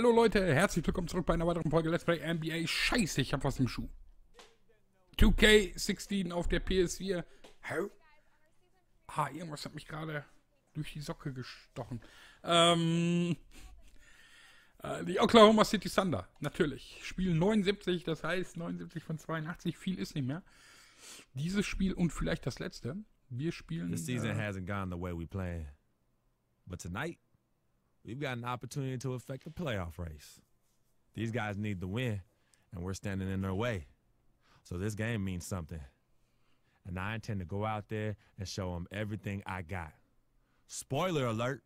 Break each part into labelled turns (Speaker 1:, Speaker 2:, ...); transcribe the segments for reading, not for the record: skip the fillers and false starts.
Speaker 1: Hallo Leute, herzlich willkommen zurück bei einer weiteren Folge Let's Play NBA. Scheiße, ich hab was im Schuh. 2K16 auf der PS4. Hä? Ah, irgendwas hat mich gerade durch die Socke gestochen. Die Oklahoma City Thunder, natürlich. Spiel 79, das heißt 79 von 82, viel ist nicht mehr. Dieses Spiel und vielleicht das letzte. Wir spielen...
Speaker 2: The season hasn't gone the way we planned. But tonight, we've got an opportunity to affect the playoff race. These guys need the win, and we're standing in their way. So this game means something. And I intend to go out there and show them everything I got. Spoiler alert!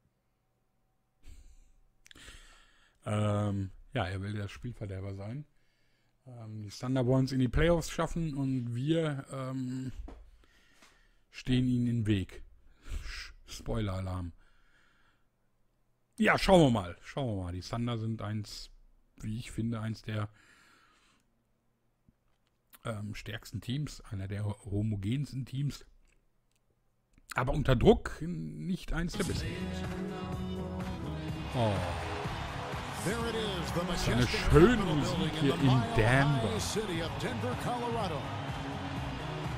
Speaker 1: Ja, er will der Spielverderber sein. Die Thunder wollen es in die Playoffs schaffen und wir stehen ihnen im Weg. Spoiler-Alarm. Ja, schauen wir mal. Schauen wir mal. Die Thunder sind wie ich finde, eins der stärksten Teams. Einer der homogensten Teams. Aber unter Druck nicht eins der besten Teams. Oh. Eine schöne Musik hier in Denver.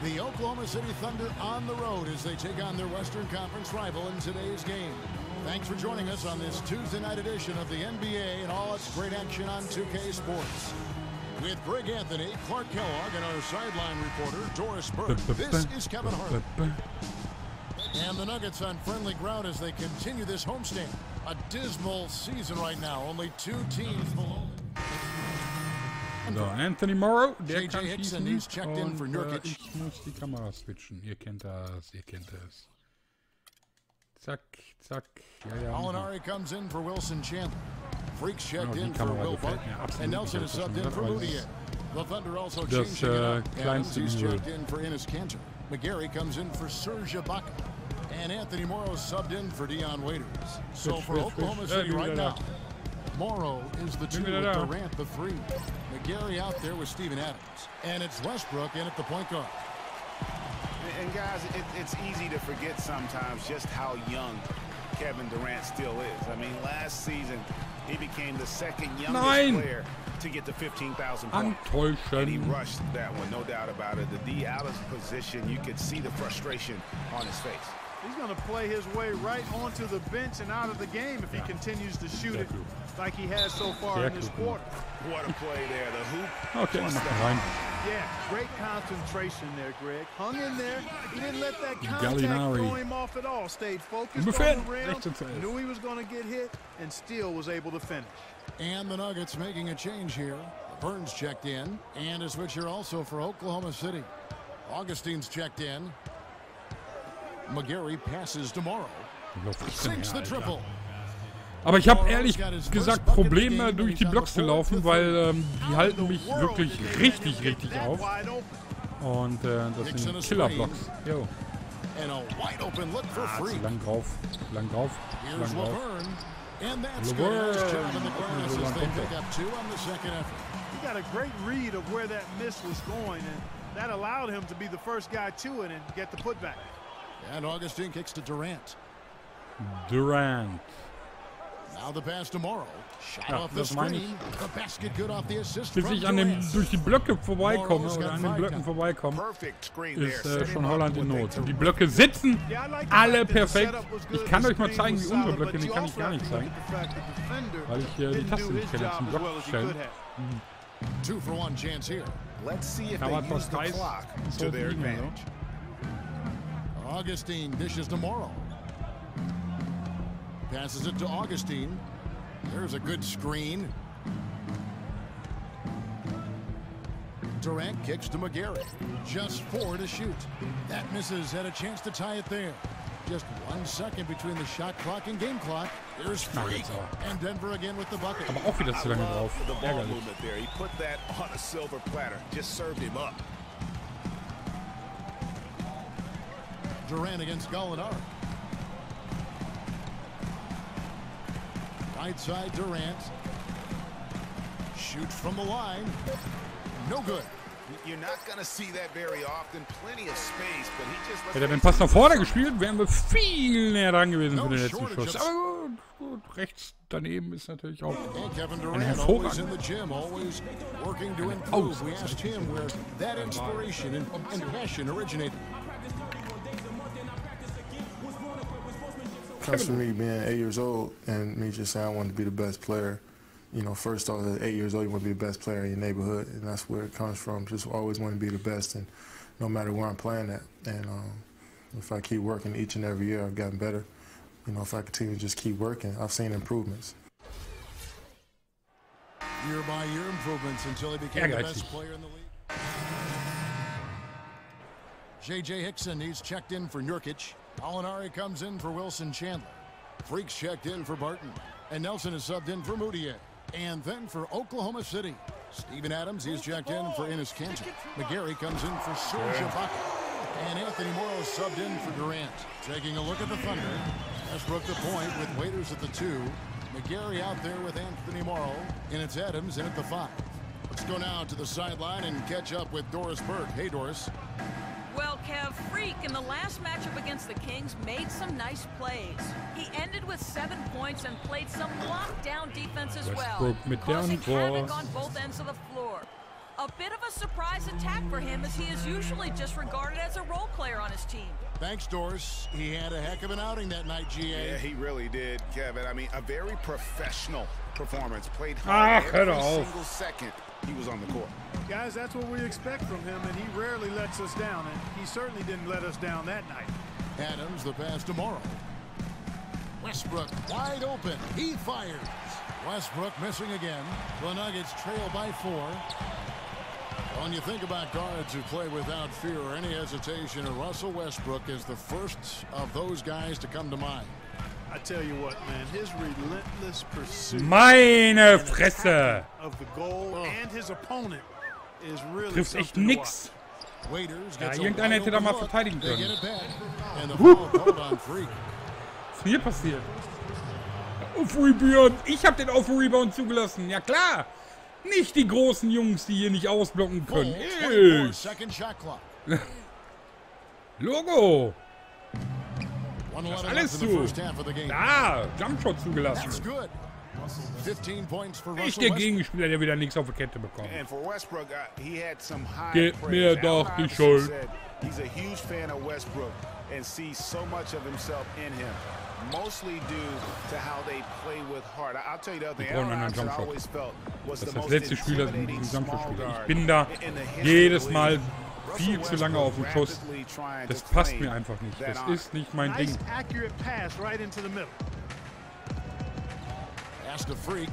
Speaker 3: The Oklahoma City Thunder on the road as they take on their Western Conference rival in today's game. Thanks for joining us on this Tuesday night edition of the NBA and all its great action on 2K Sports. With Greg Anthony, Clark Kellogg, and our sideline reporter, Doris Burke, this is Kevin Hart. And the Nuggets on friendly ground as they continue this homestand. A dismal season right now, only two teams below.
Speaker 1: So, Anthony Morrow, der
Speaker 3: J.J.
Speaker 1: kann
Speaker 3: Hickson,
Speaker 1: schießen
Speaker 3: he's checked in for
Speaker 1: und
Speaker 3: Nurkic.
Speaker 1: ich muss die Kamera switchen. Ihr kennt das, ihr kennt das. Zack, zack, ja.
Speaker 3: Molinari comes in for Wilson Chandler. Freq's checked
Speaker 1: die
Speaker 3: in for
Speaker 1: Kamera
Speaker 3: Will
Speaker 1: gefällt
Speaker 3: Buck.
Speaker 1: mir absolut
Speaker 3: And Nelson is
Speaker 1: nicht,
Speaker 3: subbed in for
Speaker 1: weil
Speaker 3: Moutier. The Thunder also
Speaker 1: das,
Speaker 3: changing it up.
Speaker 1: kleinste
Speaker 3: Adams, he's
Speaker 1: Übel.
Speaker 3: checked in for Enes Kanter. McGarry comes in for Serge Ibaka. And Anthony Morrow subbed in for Dion Waiters. So for Oklahoma City right now, Morrow is the 2 with Durant the 3. McGarry out there with Steven Adams. And it's Westbrook in at the point guard.
Speaker 4: And guys, it's easy to forget sometimes just how young Kevin Durant still is. I mean, last season, he became the second youngest player to get to 15,000 points. And he rushed that one, no doubt about it. The D out of position, you could see the frustration on his face.
Speaker 5: He's going to play his way right onto the bench and out of the game if he continues to shoot it like he has so far in this quarter.
Speaker 4: What a play there, the hoop.
Speaker 1: Okay, mach rein.
Speaker 5: Yeah, great concentration there, Greg. Hung in there. He didn't let that contact
Speaker 1: Gallinari.
Speaker 5: throw him off at all. Stayed focused
Speaker 1: Gefällt.
Speaker 5: on the rim,
Speaker 1: 16-12.
Speaker 5: knew he was going to get hit, and still was able to finish.
Speaker 3: And the Nuggets making a change here. Burns checked in, and a switcher also for Oklahoma City. Augustine's checked in. McGarry passes to Morrow. Sinks the triple.
Speaker 1: Aber ich habe ehrlich gesagt Probleme, durch die Blocks zu laufen, weil die halten mich wirklich richtig auf. Und das sind Killer-Blocks. Jo. Zu lang drauf.
Speaker 3: And that's good. Nice job in the glass as they pick up 2 on the second effort.
Speaker 5: He got a great read of where that miss was going, and that allowed him to be the first guy to it and get the putback.
Speaker 3: And Augustine kicks to Durant. Now the pass to Morrow. Shot off the screen. The basket good off the assist
Speaker 1: Bis
Speaker 3: from
Speaker 1: ich an durch die Blöcke vorbeikomme
Speaker 3: Morrow's
Speaker 1: oder
Speaker 3: got
Speaker 1: an den
Speaker 3: 5
Speaker 1: Blöcken
Speaker 3: now.
Speaker 1: vorbeikomme,
Speaker 4: Perfect screen there.
Speaker 1: ist schon Holland in Not. Und die Blöcke sitzen alle perfekt. Ich kann euch mal zeigen, wie unsere Blöcke, die kann ich gar nicht zeigen. Weil ich die Taste nicht kenne zum Block stellen.
Speaker 3: 2 for 1 chance here.
Speaker 4: Let's see if
Speaker 1: Aber
Speaker 4: they use the
Speaker 1: Kreis
Speaker 4: clock
Speaker 1: ist
Speaker 4: to
Speaker 1: so
Speaker 4: their
Speaker 1: nicht mehr,
Speaker 4: advantage.
Speaker 3: Augustine dishes to Morrow. Passes it to Augustine. There's a good screen. Durant kicks to McGarry. Just 4 to shoot. That misses. Had a chance to tie it there. Just 1 second between the shot clock and game clock. There's Freq. And Denver again with the bucket.
Speaker 1: Aber auch wieder zu lange drauf.
Speaker 4: The ball
Speaker 1: Ärgerlich.
Speaker 4: movement there. He put that on a silver platter. Just served him up.
Speaker 3: Durant against Gallinari. Right side Durant. Shoots from the line. No good.
Speaker 4: You're not going to see that very often. Plenty of space, but he just
Speaker 1: Hätte er den Pass nach vorne gespielt, wären wir viel näher dran gewesen für den letzten Schuss. Aber gut. und rechts daneben ist natürlich auch
Speaker 3: And Kevin
Speaker 1: ein
Speaker 3: Durant, always in
Speaker 1: hervorragender.
Speaker 3: the gym, always working to improve. We asked him where that inspiration and passion originated.
Speaker 6: Comes from me being 8 years old and me just saying I wanted to be the best player. You know, first off, at 8 years old, you want to be the best player in your neighborhood, and that's where it comes from. Just always want to be the best, and no matter where I'm playing at. And if I keep working each and every year, I've gotten better. You know, if I continue to just keep working, I've seen improvements.
Speaker 3: Year by year improvements until he became the best player in the league. J.J. Hickson, he's checked in for Nurkic. Alinari comes in for Wilson Chandler. Freak's checked in for Barton. And Nelson is subbed in for Moutier. And then for Oklahoma City, Steven Adams, he's checked in for Enes Kanter. McGarry comes in for Serge Ibaka. And Anthony Morrow subbed in for Durant. Taking a look at the Thunder. Westbrook the point with Waiters at the 2. McGarry out there with Anthony Morrow. And it's Adams in at the 5. Let's go now to the sideline and catch up with Doris Burke. Hey, Doris.
Speaker 7: Well, Kev, Freq in the last matchup against the Kings made some nice plays. He ended with 7 points and played some lockdown defense as well, causing havoc on both ends of the floor. A bit of a surprise attack for him, as he is usually just regarded as a role player on his team.
Speaker 3: Thanks, Doris. He had a heck of an outing that night, GA.
Speaker 4: Yeah, he really did, Kevin. I mean, a very professional performance. Played hard every single second he was on the court.
Speaker 5: Guys, that's what we expect from him, and he rarely lets us down, and he certainly didn't let us down that night.
Speaker 3: Adams, the pass to Morrow. Westbrook wide open. He fires. Westbrook missing again. The Nuggets trail by 4. When you think about guards who play without fear or any hesitation, Russell Westbrook is the first of those guys to come to mind.
Speaker 5: I tell you what, man, his relentless pursuit
Speaker 1: Meine Fresse!
Speaker 5: of the goal and his opponent is really
Speaker 1: Trifft echt
Speaker 5: something to
Speaker 1: nix.
Speaker 3: Ja,
Speaker 1: irgendeiner hätte da mal verteidigen können.
Speaker 3: Was
Speaker 1: ist hier passiert? Off-Rebound. Ich habe den Off-Rebound zugelassen. Ja klar. Nicht die großen Jungs, die hier nicht ausblocken können. Logo. Das alles zu. Da, Jumpshot zugelassen. Nicht der Gegenspieler, der wieder nichts auf die Kette bekommt. Gib mir doch die Schuld.
Speaker 4: He's a huge fan of Westbrook and sees so much of himself in him, mostly due to how they play with heart. I'll tell you the other thing, I always felt was the most
Speaker 1: letzte Spiel, das ein Jumpshot-Spieler. Ich bin da jedes Mal viel zu lange auf dem Schuss. Das passt mir einfach nicht. Das ist nicht mein Ding.
Speaker 5: accurate pass right into the middle.
Speaker 3: Pass to Freq.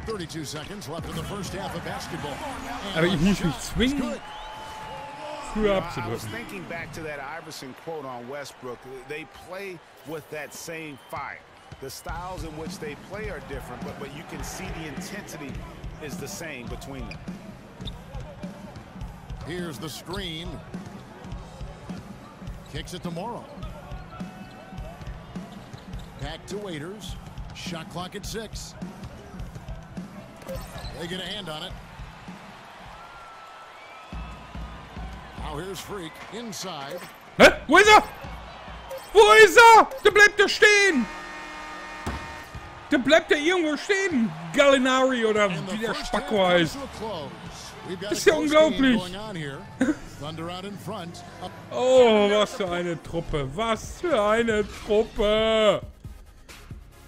Speaker 3: .32 seconds left in the first half of basketball.
Speaker 1: Aber ich muss mich zwingen, früher abzudrücken.
Speaker 4: I was thinking back to that Iverson quote on Westbrook. They play with that same fire. The styles in which they play are different, but you can see the intensity is the same between them.
Speaker 3: Here's the screen. Kicks it to Morrow. Back to Waiters. Shot clock at 6. They get a hand on it. Now here's Freq inside.
Speaker 1: Hä? Wo ist er? Wo ist er? Der bleibt da stehen. Der bleibt da irgendwo stehen. Gallinari oder wie der Spacko heißt. Das ist ja unglaublich. Oh, was für eine Truppe. Was für eine Truppe.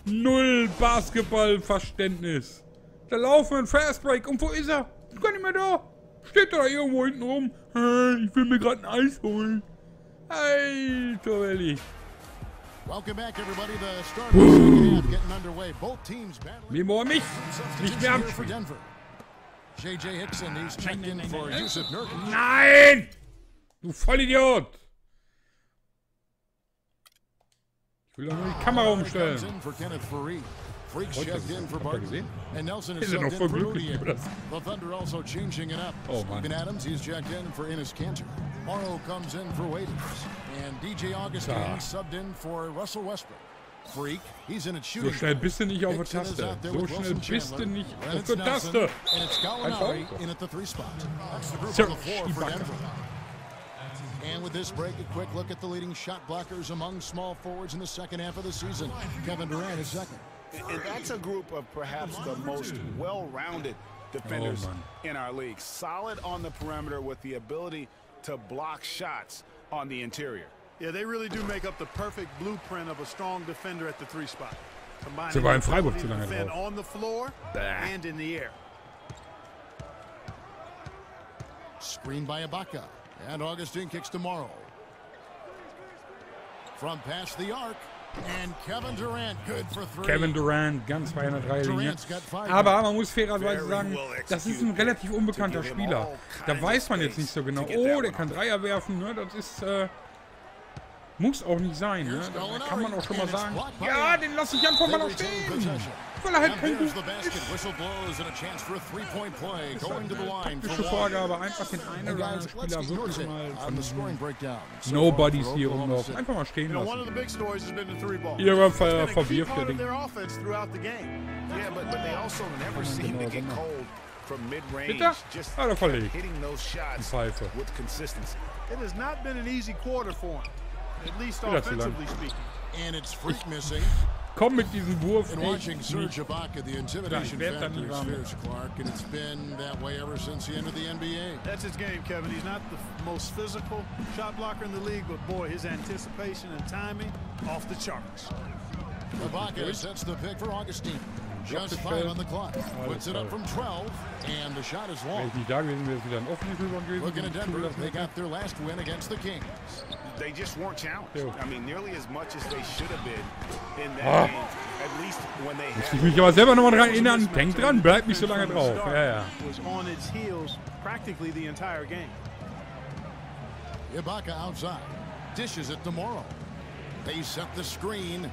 Speaker 1: Null Basketballverständnis. Da laufen wir ein Fastbreak. Und wo ist er? Ist gar nicht mehr da. Steht da irgendwo hinten rum. Ich will mir gerade ein Eis holen. Alter Welli. Mir more mich. Nicht mehr abspielen. Nein! Du Vollidiot! Ich will doch nur die Kamera umstellen. Ist er noch voll glücklich über das? Oh Mann.
Speaker 3: Adams, he's checked in for Enes Kanter. Morrow comes in for Waiters. And DJ Augustine subbed in for Russell Westbrook. Freq, he's in a shooting.
Speaker 1: So schnell bist du nicht auf der Taste. So schnell bist du nicht auf der Taste.
Speaker 3: And it's Gallinari in at the 3 spot. That's the group on the floor for Denver. And with this break, a quick look at the leading shot blockers among small forwards in the second half of the season. Kevin Durant is second.
Speaker 4: And that's a group of perhaps the most well-rounded defenders in our league. Solid on the perimeter with the ability to block shots on the interior.
Speaker 5: Yeah, they really do make up the perfect blueprint of a strong defender at the 3 spot.
Speaker 1: Sie war in Freiburg zu lange
Speaker 5: Defend
Speaker 1: drauf.
Speaker 5: on the floor and in the air.
Speaker 3: Screen by Ibaka. And Augustine kicks to Morrow. From past the arc. And Kevin Durant, good for 3.
Speaker 1: Kevin Durant, ganz bei einer Dreierlinie. Aber man muss fairerweise sagen, das ist ein relativ unbekannter Spieler. Da weiß man jetzt nicht so genau, oh, der kann Dreier werfen, ne? Das ist, muss auch nicht sein, ne? Da kann man auch schon mal sagen, ja, den lasse ich einfach mal noch stehen. Weil er halt kein taktische Vorgabe, einfach den einen oder anderen Spieler wirklich mal von Nobodies hier rumlaufen. Einfach mal stehen lassen. Ihr verwirft der Ding. Bitte? Ah, da verlegt. Die Pfeife.
Speaker 5: It has not been an easy quarter for him, at least offensively speaking.
Speaker 3: And it's Freq missing.
Speaker 1: Komm mit diesem Wurf.
Speaker 3: And watching Serge Ibaka, the intimidation factor is fierce, Clark, and it's been that way ever since he entered the NBA.
Speaker 5: That's his game, Kevin. He's not the most physical shot blocker in the league, but boy, his anticipation and timing off the charts.
Speaker 3: Ibaka sets the pick for Augustine. Just 5 on the clock. Puts it up from 12, and the shot is long. Looking at Denver, they got their last win against the Kings.
Speaker 4: They just weren't challenged. I mean, nearly as much as they should have been in that game. At least when they had.
Speaker 1: Ich mich aber selber nochmal dran erinnern. Denk dran, bleib nicht so lange drauf. Ja, ja.
Speaker 5: Was on its heels practically the entire game.
Speaker 3: Ibaka outside, dishes it to Morrow. They set the screen.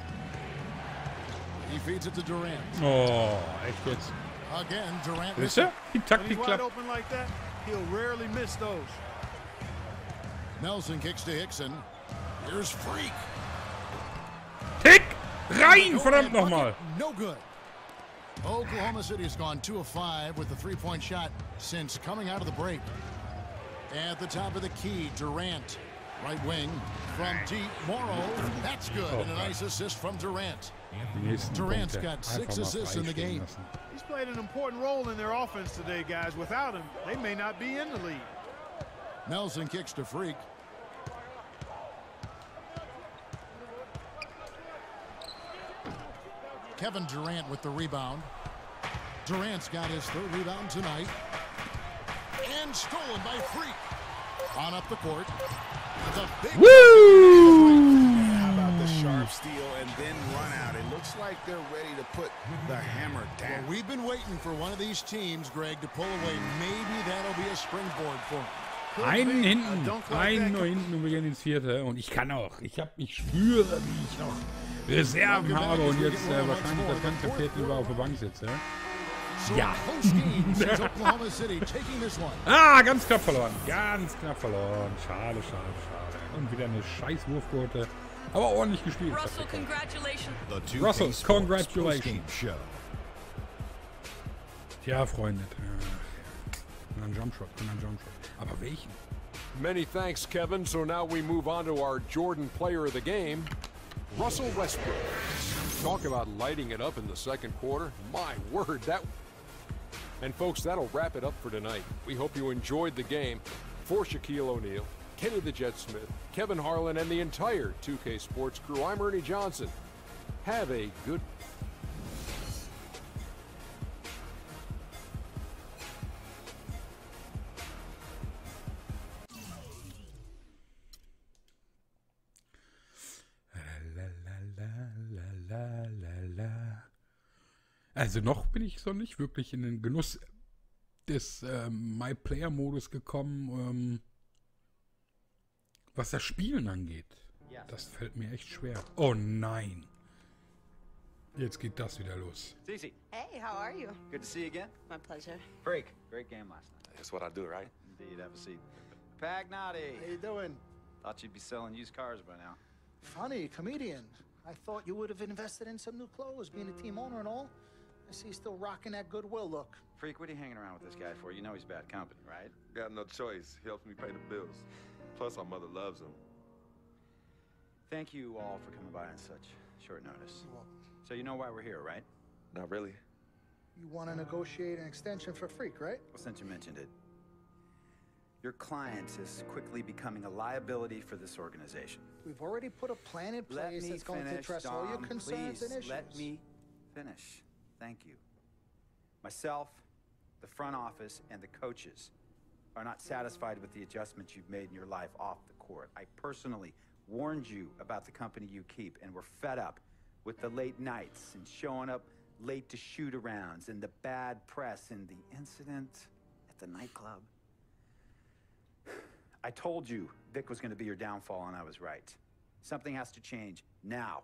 Speaker 3: He feeds it to Durant.
Speaker 1: Oh, echt jetzt.
Speaker 3: Again, Durant.
Speaker 1: Wisst ihr? Die Taktik
Speaker 5: wide
Speaker 1: klappt.
Speaker 5: open like that, he'll rarely miss those.
Speaker 3: Nelson kicks to Hickson. Here's Freq.
Speaker 1: Tick! Rein! Verdammt nochmal.
Speaker 3: No good. Oklahoma City has gone 2 of 5 with the 3-point shot since coming out of the break. At the top of the key, Durant. Right wing from deep. Morrow. That's good. And a nice assist from Durant. Durant's got 6 assists in the game.
Speaker 5: He's played an important role in their offense today, guys. Without him, they may not be in the lead.
Speaker 3: Nelson kicks to Freq. Kevin Durant with the rebound. Durant's got his 3rd rebound tonight. And stolen by Freq. On up the court.
Speaker 1: Woo!
Speaker 4: How about the sharp steal and then run out? It looks like they're ready to put the hammer down.
Speaker 3: Well, we've been waiting for one of these teams, Greg, to pull away. Maybe that'll be a springboard for them.
Speaker 1: Einen hinten, einen nur hinten und wir gehen ins 4. Und ich kann auch. Ich spüre, wie ich noch Reserven habe und jetzt wahrscheinlich das ganze Viertel über auf der Bank sitze. Ja. Ah, ganz knapp verloren. Ganz knapp verloren. Schade, schade, schade. Und wieder eine scheiß Wurfquote. Aber ordentlich gespielt.
Speaker 7: Russell, congratulations.
Speaker 1: Russell, congratulations. Tja, Freunde. Ein Jumpshot, ein Jumpshot. Aber welchen?
Speaker 8: Many thanks, Kevin. So now we move on to our Jordan player of the game, Russell Westbrook. Talk about lighting it up in the second quarter. My word, that... And folks, that'll wrap it up for tonight. We hope you enjoyed the game. For Shaquille O'Neal, Kenny the Jet Smith, Kevin Harlan, and the entire 2K Sports crew, I'm Ernie Johnson. Have a good...
Speaker 1: Also noch bin ich so nicht wirklich in den Genuss des My-Player-Modus gekommen, was das Spielen angeht. Das fällt mir echt schwer. Oh nein. Jetzt geht das wieder los.
Speaker 9: Cece.
Speaker 10: Hey, how are you?
Speaker 9: Good to see you again.
Speaker 10: My pleasure.
Speaker 9: Freq. Great game last night.
Speaker 8: That's what I do, right?
Speaker 9: Indeed. Have a seat. Pagnotti.
Speaker 11: How you doing?
Speaker 9: Thought you'd be selling used cars by now.
Speaker 11: Funny, comedian. I thought you would have invested in some new clothes, being a team owner and all. I see you still rocking that Goodwill look.
Speaker 9: Freq, what are you hanging around with this guy for? You know he's bad company, right?
Speaker 12: Got no choice. He helps me pay the bills.
Speaker 10: Plus, our mother loves him.
Speaker 9: Thank you all for coming by on such short notice.
Speaker 11: You're welcome.
Speaker 9: So you know why we're here, right?
Speaker 10: Not really.
Speaker 11: You want to negotiate an extension for Freq, right?
Speaker 9: Well, since you mentioned it, your client is quickly becoming a liability for this organization.
Speaker 11: We've already put a plan in place that's going to address all your concerns and issues.
Speaker 9: Let me finish. Thank you. Myself, the front office, and the coaches are not satisfied with the adjustments you've made in your life off the court. I personally warned you about the company you keep, and we're fed up with the late nights and showing up late to shoot-arounds and the bad press and the incident at the nightclub. I told you Vic was going to be your downfall, and I was right. Something has to change now,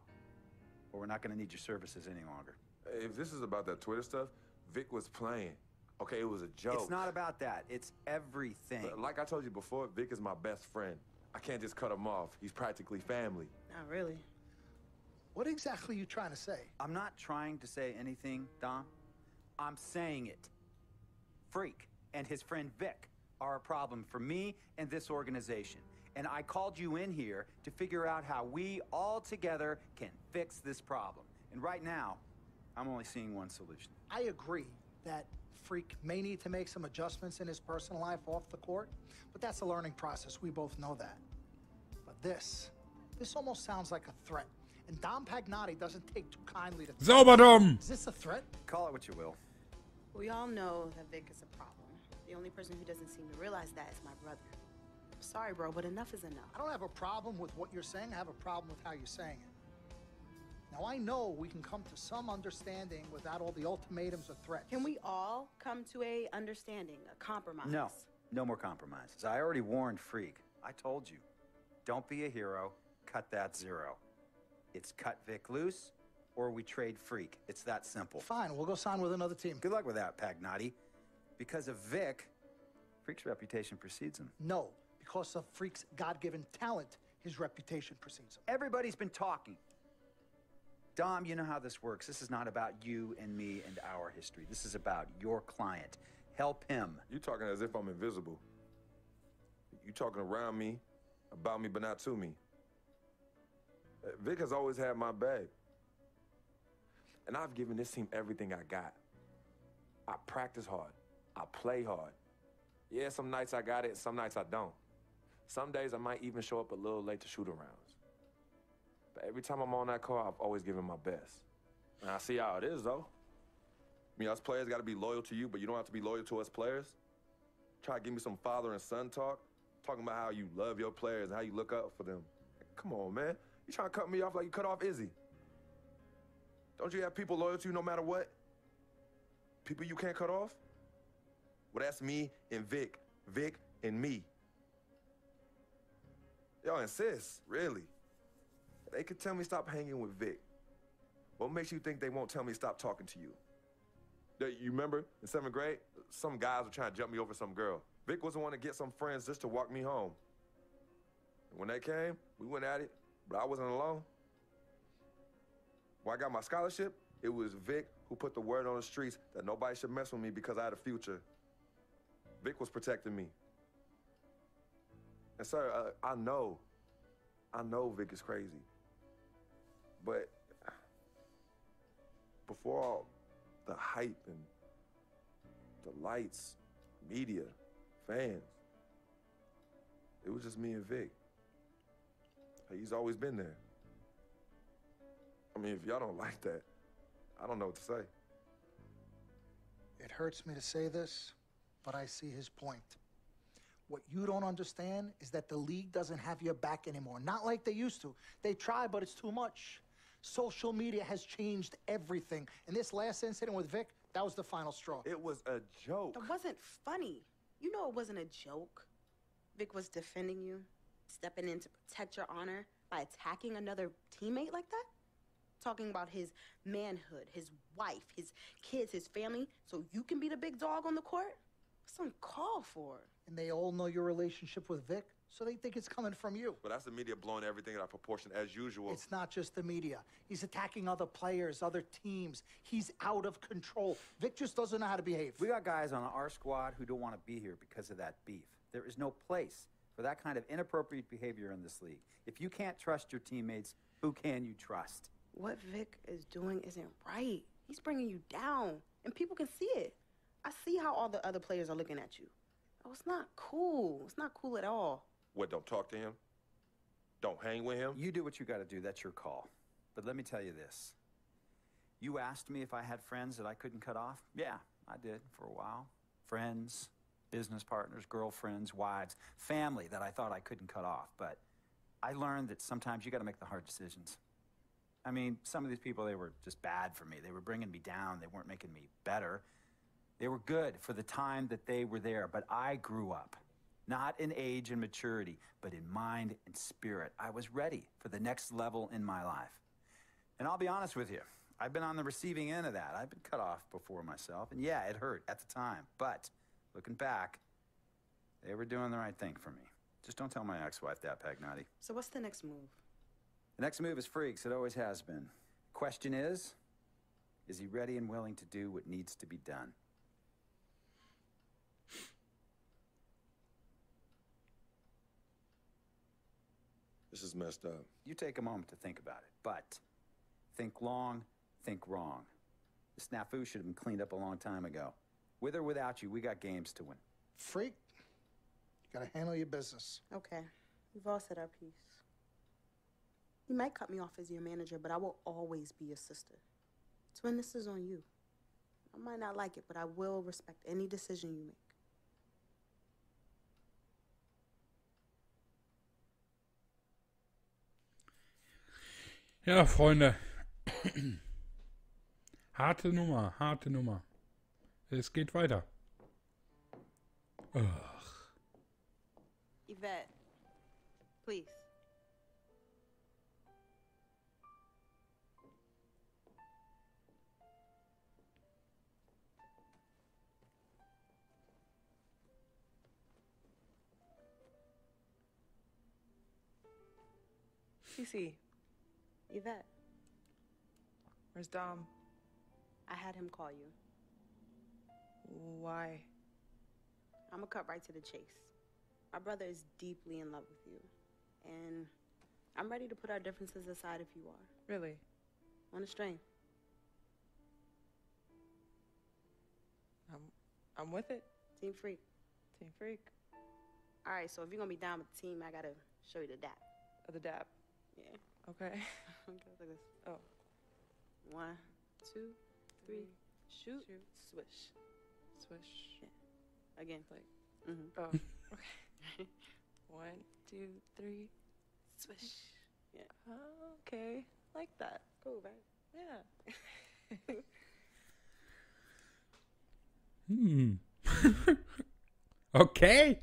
Speaker 9: or we're not going to need your services any longer.
Speaker 10: If this is about that Twitter stuff, Vic was playing. Okay, it was a joke.
Speaker 9: It's not about that. It's everything.
Speaker 10: But like I told you before, Vic is my best friend. I can't just cut him off. He's practically family.
Speaker 11: Not really. What exactly are you trying to say?
Speaker 9: I'm not trying to say anything, Dom. I'm saying it. Freq and his friend Vic are a problem for me and this organization. And I called you in here to figure out how we all together can fix this problem. And right now, I'm only seeing one solution.
Speaker 11: I agree that Freq may need to make some adjustments in his personal life off the court, but that's a learning process. We both know that. But this almost sounds like a threat. And Dom Pagnotti doesn't take too kindly to
Speaker 1: Sauber, Dom!
Speaker 11: Is this a threat?
Speaker 9: Call it what you will.
Speaker 12: We all know that Vic is a problem. The only person who doesn't seem to realize that is my brother. I'm sorry, bro, but enough is enough.
Speaker 11: I don't have a problem with what you're saying. I have a problem with how you're saying it. Now, I know we can come to some understanding without all the ultimatums or threats.
Speaker 12: Can we all come to a understanding, a compromise?
Speaker 9: No, no more compromises. I already warned Freq. I told you, don't be a hero, cut that zero. It's cut Vic loose, or we trade Freq. It's that simple.
Speaker 11: Fine, we'll go sign with another team.
Speaker 9: Good luck with that, Pagnotti. Because of Vic, Freq's reputation precedes him.
Speaker 11: No, because of Freq's God-given talent, his reputation precedes him.
Speaker 9: Everybody's been talking. Dom, you know how this works. This is not about you and me and our history. This is about your client. Help him.
Speaker 10: You talking as if I'm invisible. You talking around me, about me, but not to me. Vic has always had my back. And I've given this team everything I got. I practice hard. I play hard. Yeah, some nights I got it, some nights I don't. Some days I might even show up a little late to shoot-arounds. But every time I'm on that court, I've always given my best. And I see how it is, though. I mean, us players got to be loyal to you, but you don't have to be loyal to us players. Try to give me some father and son talk, talking about how you love your players and how you look up for them. Come on, man. You trying to cut me off like you cut off Izzy. Don't you have people loyal to you no matter what? People you can't cut off? Well, that's me and Vic. Vic and me. Y'all insist, really. They could tell me stop hanging with Vic. What makes you think they won't tell me stop talking to you? You remember in 7th grade, some guys were trying to jump me over some girl. Vic was the one to get some friends just to walk me home. And when they came, we went at it, but I wasn't alone. When I got my scholarship, it was Vic who put the word on the streets that nobody should mess with me because I had a future. Vic was protecting me. And sir, I know Vic is crazy. But before all the hype and the lights, media, fans, it was just me and Vic. He's always been there. I mean, if y'all don't like that, I don't know what to say.
Speaker 11: It hurts me to say this, but I see his point. What you don't understand is that the league doesn't have your back anymore. Not like they used to. They try, but it's too much. Social media has changed everything. And this last incident with Vic, that was the final straw.
Speaker 10: It was a joke.
Speaker 12: It wasn't funny. You know it wasn't a joke. Vic was defending you, stepping in to protect your honor by attacking another teammate like that? Talking about his manhood, his wife, his kids, his family, so you can be the big dog on the court? That's uncalled for.
Speaker 11: And they all know your relationship with Vic, so they think it's coming from you.
Speaker 10: But that's the media blowing everything out of proportion as usual.
Speaker 11: It's not just the media. He's attacking other players, other teams. He's out of control. Vic just doesn't know how to behave.
Speaker 9: We got guys on our squad who don't want to be here because of that beef. There is no place for that kind of inappropriate behavior in this league. If you can't trust your teammates, who can you trust?
Speaker 12: What Vic is doing isn't right. He's bringing you down, and people can see it. I see how all the other players are looking at you. Oh, it's not cool. It's not cool at all.
Speaker 10: What, don't talk to him? Don't hang with him?
Speaker 9: You do what you got to do. That's your call. But let me tell you this. You asked me if I had friends that I couldn't cut off? Yeah, I did for a while. Friends, business partners, girlfriends, wives, family that I thought I couldn't cut off. But I learned that sometimes you got to make the hard decisions. I mean, some of these people, they were just bad for me. They were bringing me down. They weren't making me better. They were good for the time that they were there. But I grew up. Not in age and maturity, but in mind and spirit. I was ready for the next level in my life. And I'll be honest with you, I've been on the receiving end of that. I've been cut off before myself, and yeah, it hurt at the time. But looking back, they were doing the right thing for me. Just don't tell my ex-wife that, Pagnotti.
Speaker 12: So what's the next move?
Speaker 9: The next move is Freq's. It always has been. Question is he ready and willing to do what needs to be done?
Speaker 10: This is messed up.
Speaker 9: You take a moment to think about it, but think long, think wrong. The snafu should have been cleaned up a long time ago. With or without you, we got games to win.
Speaker 11: Freq, you gotta handle your business.
Speaker 12: Okay, we've all said our piece. You might cut me off as your manager, but I will always be your sister. Twin, this is on you. I might not like it, but I will respect any decision you make.
Speaker 1: Ja, Freunde. Harte Nummer, harte Nummer. Es geht weiter. Ugh.
Speaker 12: Yvette, please.
Speaker 13: CC.
Speaker 12: Yvette.
Speaker 13: Where's Dom?
Speaker 12: I had him call you.
Speaker 13: Why?
Speaker 12: I'm gonna cut right to the chase. My brother is deeply in love with you. And I'm ready to put our differences aside if you are.
Speaker 13: Really?
Speaker 12: On a string.
Speaker 13: I'm with it.
Speaker 12: Team Freq.
Speaker 13: Team Freq.
Speaker 12: All right, so if you're gonna be down with the team, I gotta show you the dap.
Speaker 13: The dap.
Speaker 12: Yeah.
Speaker 13: Okay.
Speaker 12: Okay, like this.
Speaker 13: Oh.
Speaker 12: 1, 2, 3, shoot, swish.
Speaker 13: Swish.
Speaker 12: Yeah. Again.
Speaker 13: Like. Oh. Okay. 1, 2, 3,
Speaker 12: swish. Yeah.
Speaker 13: Oh, okay. Like that.
Speaker 12: Cool, right?
Speaker 13: Yeah.
Speaker 1: Okay.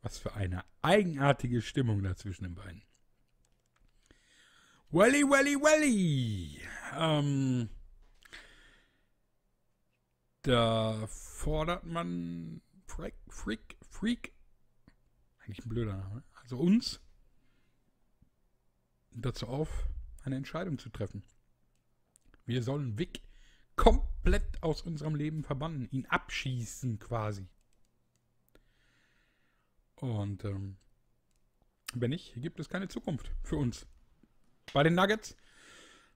Speaker 1: Was für eine eigenartige Stimmung da zwischen den beiden. Welly, welly, welly. Da fordert man Freq, eigentlich ein blöder Name, also uns, dazu auf, eine Entscheidung zu treffen. Wir sollen Vic komplett aus unserem Leben verbannen, ihn abschießen quasi. Und wenn nicht, gibt es keine Zukunft für uns. Bei den Nuggets,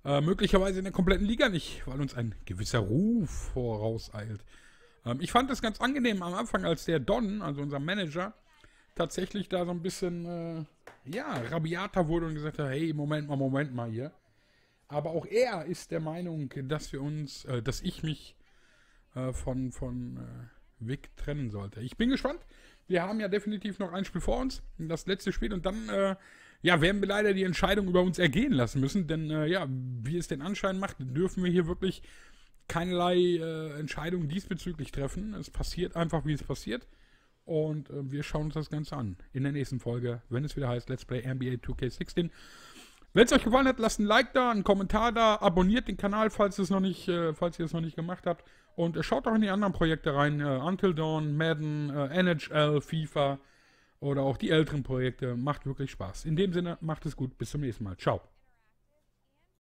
Speaker 1: möglicherweise in der kompletten Liga nicht, weil uns ein gewisser Ruf vorauseilt. Ich fand es ganz angenehm am Anfang, als der Don, also unser Manager, tatsächlich da so ein bisschen, rabiater wurde und gesagt hat, hey, Moment mal hier. Aber auch er ist der Meinung, dass wir uns, dass ich mich von Vic trennen sollte. Ich bin gespannt. Wir haben ja definitiv noch ein Spiel vor uns, das letzte Spiel, und dann, werden wir leider die Entscheidung über uns ergehen lassen müssen, denn, wie es den Anschein macht, dürfen wir hier wirklich keinerlei Entscheidungen diesbezüglich treffen. Es passiert einfach, wie es passiert, und wir schauen uns das Ganze an in der nächsten Folge, wenn es wieder heißt Let's Play NBA 2K16. Wenn es euch gefallen hat, lasst ein Like da, einen Kommentar da, abonniert den Kanal, falls ihr es noch nicht gemacht habt. Und schaut auch in die anderen Projekte rein. Until Dawn, Madden, NHL, FIFA oder auch die älteren Projekte. Macht wirklich Spaß. In dem Sinne, macht es gut. Bis zum nächsten Mal. Ciao.